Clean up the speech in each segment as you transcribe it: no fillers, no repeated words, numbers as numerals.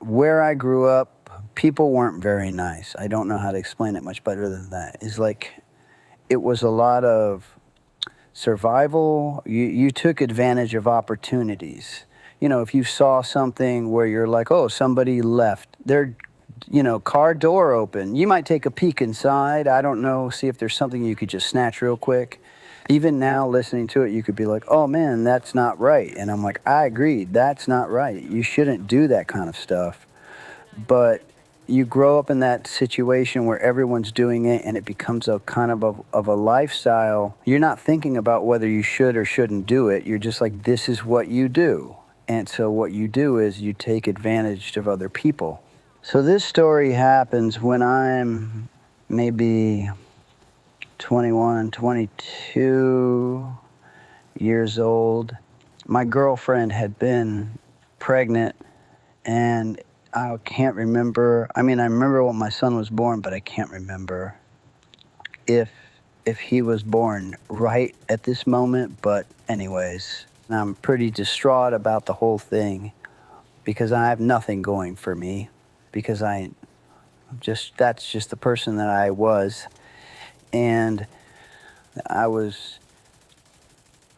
where I grew up, people weren't very nice. I don't know how to explain it much better than that. It's like it was a lot of survival. You took advantage of opportunities. You know, if you saw something where you're like, oh, somebody left their, car door open, you might take a peek inside. I don't know, see if there's something you could just snatch real quick. Even now, listening to it, you could be like, oh man, that's not right. And I'm like, I agreed, that's not right. You shouldn't do that kind of stuff. But you grow up in that situation where everyone's doing it and it becomes a kind of a lifestyle. You're not thinking about whether you should or shouldn't do it. You're just like, this is what you do. And so what you do is you take advantage of other people. So this story happens when I'm maybe 21, 22 years old. My girlfriend had been pregnant, and I can't remember. I mean, I remember when my son was born, but I can't remember if he was born right at this moment. But anyways, I'm pretty distraught about the whole thing because I have nothing going for me, because that's just the person that I was. And I was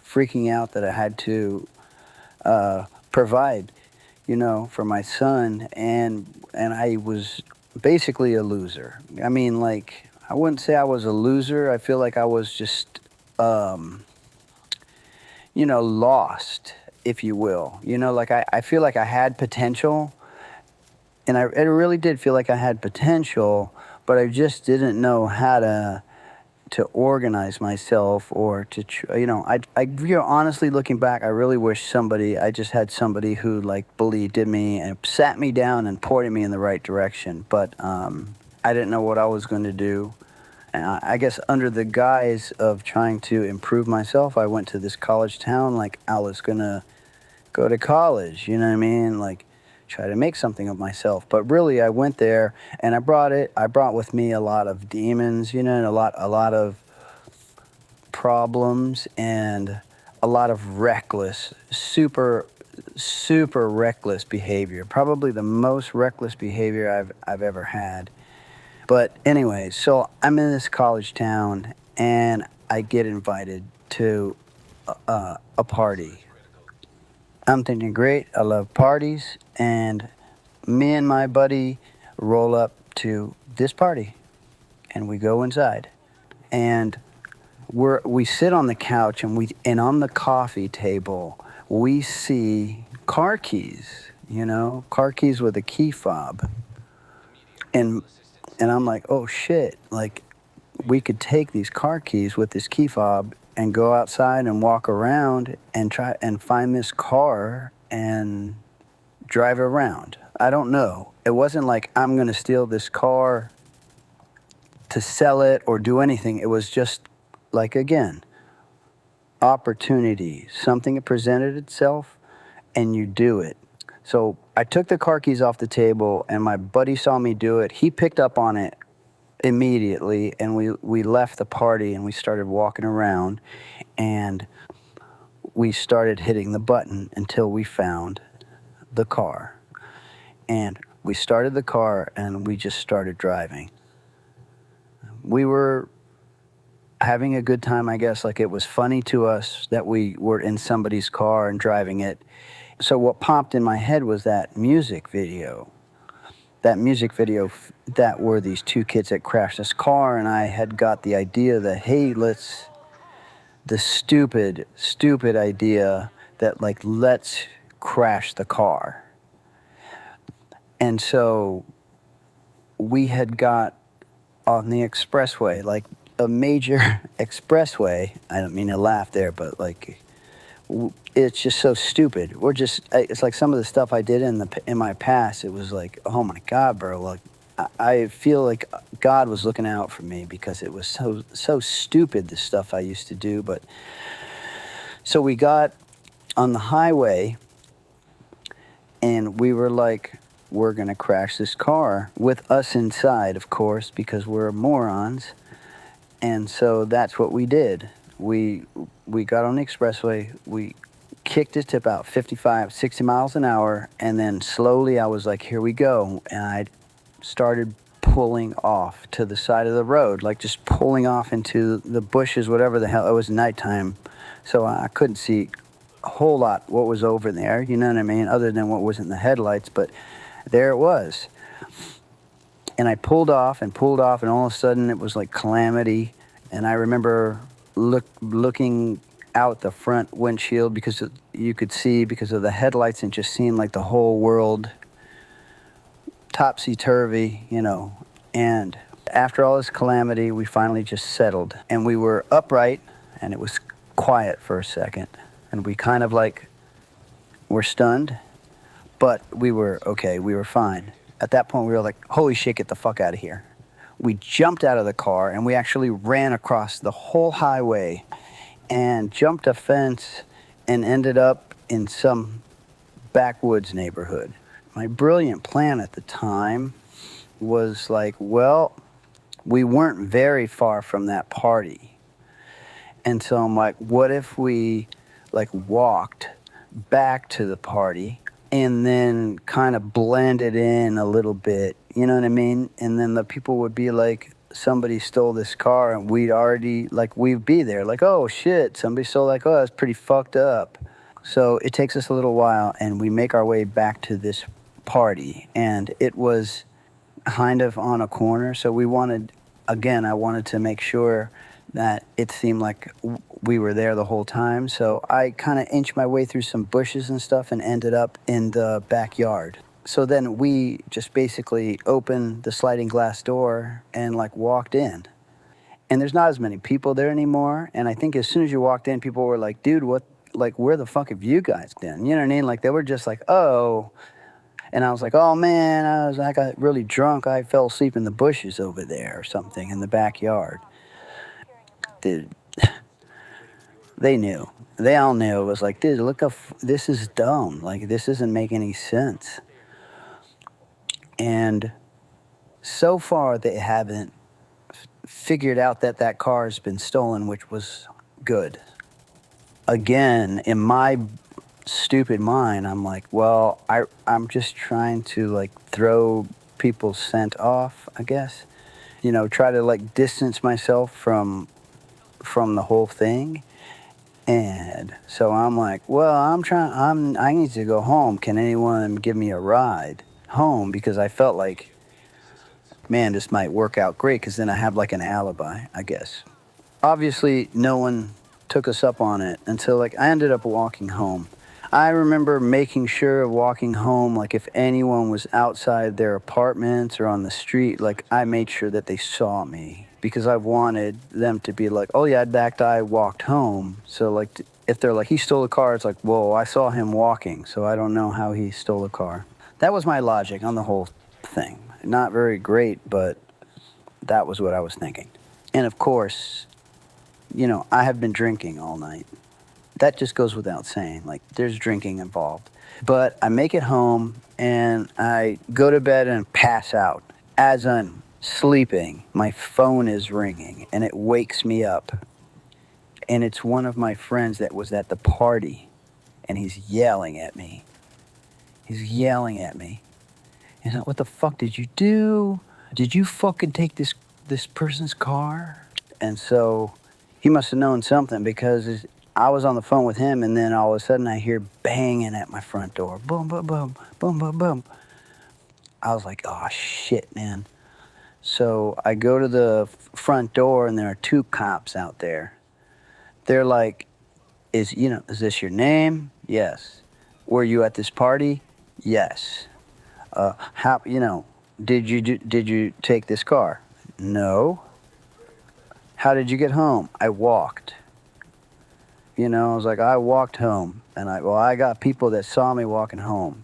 freaking out that I had to provide, for my son, and I was basically a loser. I mean, like, I wouldn't say I was a loser. I feel like I was just, lost, if you will. Like I feel like I had potential, and it really did feel like I had potential, but I just didn't know how to organize myself or to, honestly looking back, I really wish I just had somebody who like believed in me and sat me down and pointed me in the right direction. But I didn't know what I was going to do. And I guess under the guise of trying to improve myself, I went to this college town like I was going to go to college, you know what I mean? Like, try to make something of myself. But really, I went there and I brought with me a lot of demons, and a lot of problems and a lot of reckless, super reckless behavior. Probably the most reckless behavior I've ever had. But anyway, so I'm in this college town and I get invited to a party. I'm thinking, great, I love parties, and me and my buddy roll up to this party, and we go inside, and we sit on the couch, and on the coffee table we see car keys, car keys with a key fob, and I'm like, oh shit, like we could take these car keys with this key fob and go outside and walk around and try and find this car and drive around. I don't know. It wasn't like I'm going to steal this car to sell it or do anything. It was just like, again, opportunity. Something that presented itself and you do it. So I took the car keys off the table and my buddy saw me do it. He picked up on it immediately, and we left the party and we started walking around and we started hitting the button until we found the car. And we started the car and we just started driving. We were having a good time, I guess. Like, it was funny to us that we were in somebody's car and driving it. So what popped in my head was that music video that were these two kids that crashed this car, and I had got the idea that, hey, the stupid idea that, like, let's crash the car. And so we had got on the expressway, like a major expressway. I don't mean to laugh there, but like, it's just so stupid. It's like some of the stuff I did in my past. It was like, oh my God, bro. Like, I feel like God was looking out for me because it was so stupid, the stuff I used to do. But so we got on the highway and we were like, we're going to crash this car with us inside, of course, because we're morons. And so that's what we did. We got on the expressway, we kicked it to about 55, 60 miles an hour, and then slowly I was like, here we go. And I started pulling off to the side of the road, like just pulling off into the bushes, whatever the hell. It was nighttime, so I couldn't see a whole lot what was over there, you know what I mean, other than what was in the headlights, but there it was. And I pulled off, and all of a sudden it was like calamity. And I remember looking out the front windshield because you could see because of the headlights, and just seeing like the whole world topsy-turvy, you know. And after all this calamity, we finally just settled. And we were upright, and it was quiet for a second. And we kind of like were stunned, but we were okay, we were fine. At that point, we were like, holy shit, get the fuck out of here. We jumped out of the car, and we actually ran across the whole highway and jumped a fence and ended up in some backwoods neighborhood. My brilliant plan at the time was like, well, we weren't very far from that party. And so I'm like, what if we like walked back to the party and then kind of blended in a little bit, you know what I mean? And then the people would be like, somebody stole this car, and we'd be there like, oh shit, somebody stole that car, that's pretty fucked up. So it takes us a little while, and we make our way back to this party, and it was kind of on a corner, so I wanted to make sure that it seemed like we were there the whole time. So I kind of inched my way through some bushes and stuff and ended up in the backyard. So then we just basically opened the sliding glass door and like walked in. And there's not as many people there anymore. And I think as soon as you walked in, people were like, dude, where the fuck have you guys been? You know what I mean? Like they were just like, oh. And I was like, oh man, I got really drunk. I fell asleep in the bushes over there or something in the backyard. Dude, they knew. They all knew. It was like, dude, look up, this is dumb. Like, this doesn't make any sense. And so far, they haven't figured out that car has been stolen, which was good. Again, in my stupid mind, I'm like, well, I'm just trying to, like, throw people's scent off, I guess. You know, try to, like, distance myself from the whole thing. And so I'm like, well, I need to go home. Can anyone give me a ride home? Because I felt like, man, this might work out great, because then I have like an alibi, I guess. Obviously, no one took us up on it until like I ended up walking home. I remember making sure of walking home, like if anyone was outside their apartments or on the street, like I made sure that they saw me, because I wanted them to be like, oh yeah, I walked home. So like if they're like, he stole a car, it's like, whoa, I saw him walking, so I don't know how he stole a car. That was my logic on the whole thing. Not very great, but that was what I was thinking. And of course, you know, I have been drinking all night. That just goes without saying, like there's drinking involved. But I make it home and I go to bed and pass out. As I'm sleeping, my phone is ringing and it wakes me up. And it's one of my friends that was at the party, and he's yelling at me. He's like, what the fuck did you do? Did you fucking take this person's car? And so he must have known something, because I was on the phone with him, and then all of a sudden I hear banging at my front door. Boom, boom, boom, boom, boom, boom. I was like, oh shit, man. So I go to the front door, and there are two cops out there. They're like, is this your name? Yes. Were you at this party? Yes. Did you take this car? No. How did you get home? I walked. I was like, I walked home. And I got people that saw me walking home.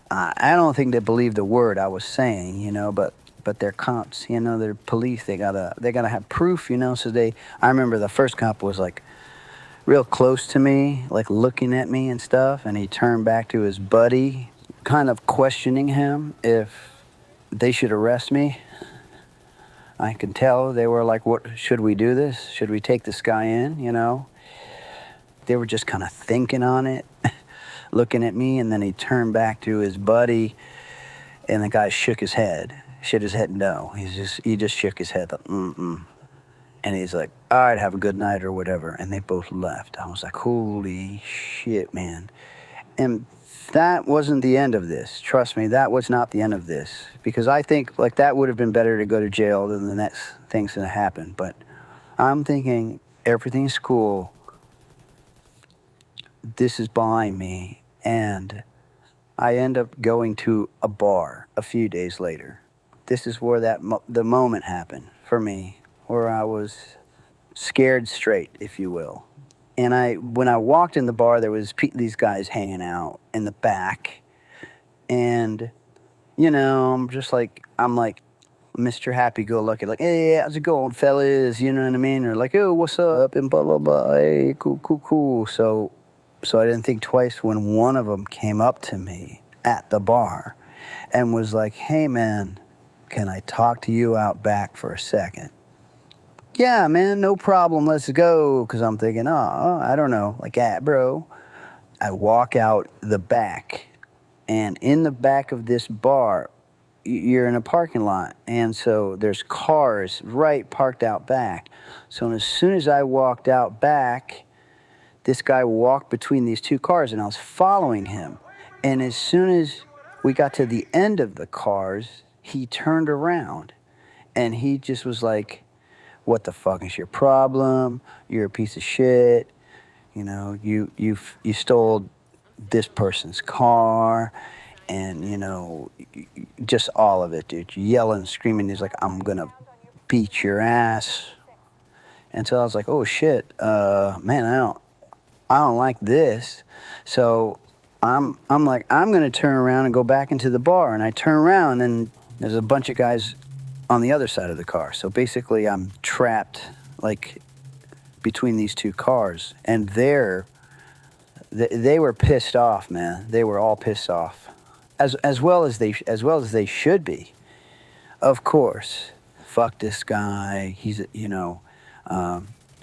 I don't think they believed the word I was saying, but they're cops, they're police. They gotta have proof, so I remember the first cop was like real close to me, like looking at me and stuff, and he turned back to his buddy, kind of questioning him if they should arrest me. I could tell they were like, what, should we do this? Should we take this guy in, they were just kind of thinking on it, looking at me, and then he turned back to his buddy, and the guy shook his head no. He just shook his head like, mm-mm. And he's like, all right, have a good night or whatever. And they both left. I was like, holy shit, man. And that wasn't the end of this. Trust me, that was not the end of this. Because I think like that would have been better to go to jail than the next things that happened. But I'm thinking everything's cool. This is behind me. And I end up going to a bar a few days later. This is where the moment happened for me, where I was scared straight, if you will. And when I walked in the bar, there was these guys hanging out in the back. And, you know, I'm like Mr. Happy-Go-Lucky, like, hey, how's it going, fellas? You know what I mean? Or like, oh, what's up? And blah, blah, blah. Hey, cool. So I didn't think twice when one of them came up to me at the bar and was like, hey, man, can I talk to you out back for a second? Yeah, man, no problem. Let's go. Because I'm thinking, oh, I don't know. Like, bro. I walk out the back. And in the back of this bar, you're in a parking lot. And so there's cars right parked out back. So as soon as I walked out back, this guy walked between these two cars, and I was following him. And as soon as we got to the end of the cars, he turned around. And he just was like, what the fuck is your problem? You're a piece of shit. You know, you stole this person's car, and you know, just all of it, dude. Yelling, screaming. He's like, I'm gonna beat your ass. And so I was like, oh shit, man, I don't like this. So I'm like, I'm gonna turn around and go back into the bar. And I turn around, and there's a bunch of guys on the other side of the car. So basically I'm trapped like between these two cars, and they were pissed off, man. They were all pissed off. As well as they should be. Of course. Fuck this guy. He's, you know,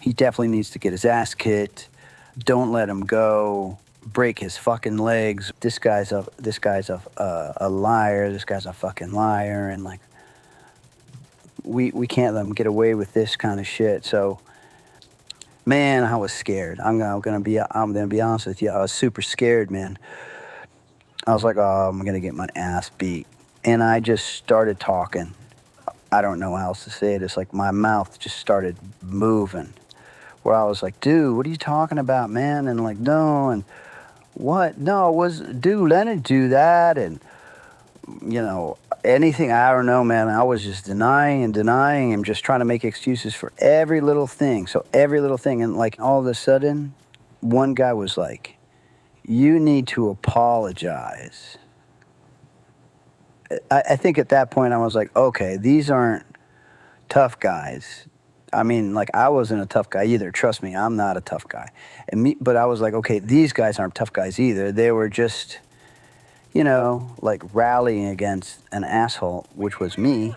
he definitely needs to get his ass kicked. Don't let him go. Break his fucking legs. This guy's a liar. This guy's a fucking liar. And like, we can't let him get away with this kind of shit. So, man, I was scared. I'm gonna be honest with you. I was super scared, man. I was like, oh, I'm gonna get my ass beat. And I just started talking. I don't know how else to say it. It's like my mouth just started moving. Where I was like, dude, what are you talking about, man? And like, no, and what? No, dude, I didn't do that. And, you know, anything, I don't know, man. I was just denying and just trying to make excuses for every little thing. So every little thing. And like all of a sudden, one guy was like, you need to apologize. I think at that point I was like, okay, these aren't tough guys. I mean, like, I wasn't a tough guy either. Trust me, I'm not a tough guy. But I was like, okay, these guys aren't tough guys either. They were just, you know, like rallying against an asshole, which was me,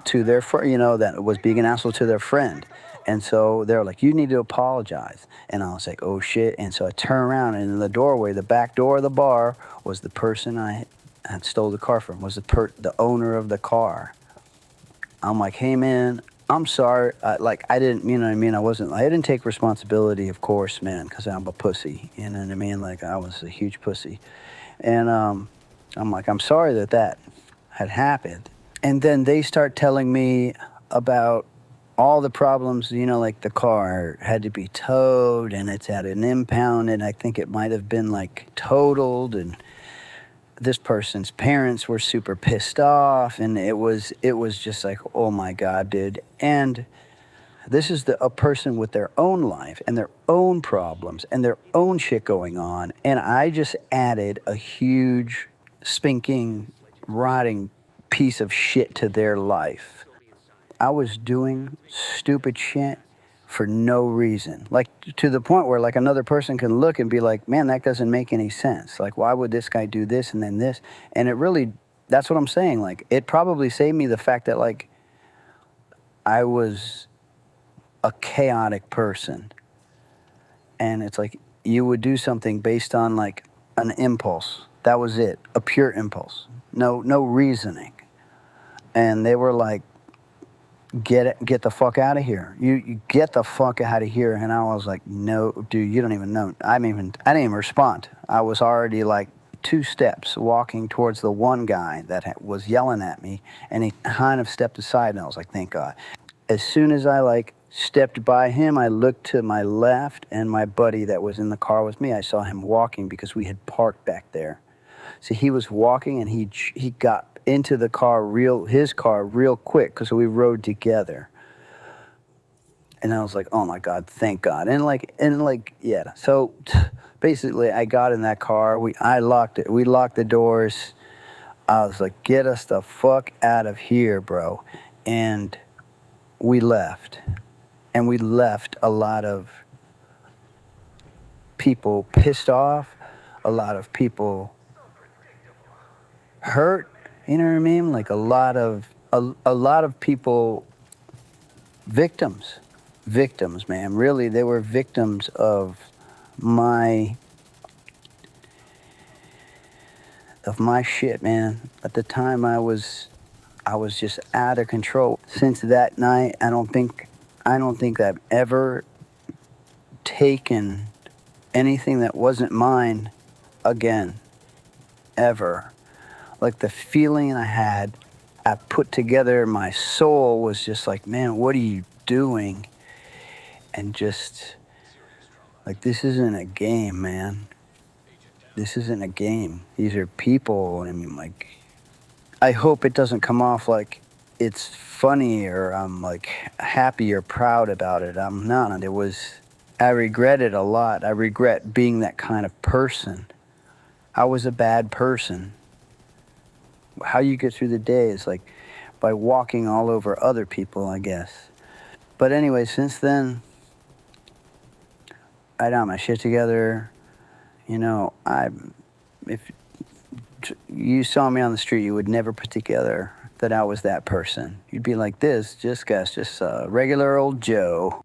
to their friend, you know, that was being an asshole to their friend. And so they were like, you need to apologize. And I was like, oh shit. And so I turned around, and in the doorway, the back door of the bar, was the person I had stole the car from, was the owner of the car. I'm like, hey man, I'm sorry. I didn't, you know what I mean? I didn't take responsibility, of course, man, because I'm a pussy. You know what I mean? Like, I was a huge pussy. And I'm like, I'm sorry that had happened. And then they start telling me about all the problems, you know, like the car had to be towed, and it's at an impound, and I think it might have been like totaled, and this person's parents were super pissed off, and it was just like, oh my God, dude. And this is a person with their own life and their own problems and their own shit going on, and I just added a huge, spinking, rotting piece of shit to their life. I was doing stupid shit for no reason. Like, to the point where, like, another person can look and be like, man, that doesn't make any sense. Like, why would this guy do this and then this? And it really, that's what I'm saying. Like, it probably saved me the fact that, like, I was a chaotic person. and it's like you would do something based on like an impulse. That was it, a pure impulse. No reasoning. And they were like, get the fuck out of here. You get the fuck out of here. And I was like, no, dude, you don't even know. I didn't even respond. I was already like 2 steps walking towards the one guy that was yelling at me, and he kind of stepped aside, and I was like, thank God. As soon as I like stepped by him, I looked to my left, and my buddy that was in the car with me, I saw him walking because we had parked back there. So he was walking, and he got into his car real quick because we rode together. And I was like, oh my God, thank God. And yeah. So basically I got in that car. We locked the doors. I was like, get us the fuck out of here, bro. And we left. And we left a lot of people pissed off, a lot of people hurt, you know what I mean? Like a lot of people, victims, man. Really, they were victims of my shit, man. At the time, I was just out of control. Since that night, I don't think I've ever taken anything that wasn't mine again, ever. Like the feeling I put together, my soul was just like, man, what are you doing? And just like, this isn't a game, man. This isn't a game. These are people. I mean, like, I hope it doesn't come off like it's funny or I'm like happy or proud about it. I'm not. I regret it a lot. I regret being that kind of person. I was a bad person. How you get through the day is like by walking all over other people, I guess. But anyway, since then, I got my shit together. You know, if you saw me on the street, you would never put together that I was that person. You'd be like, this guy's just a regular old Joe.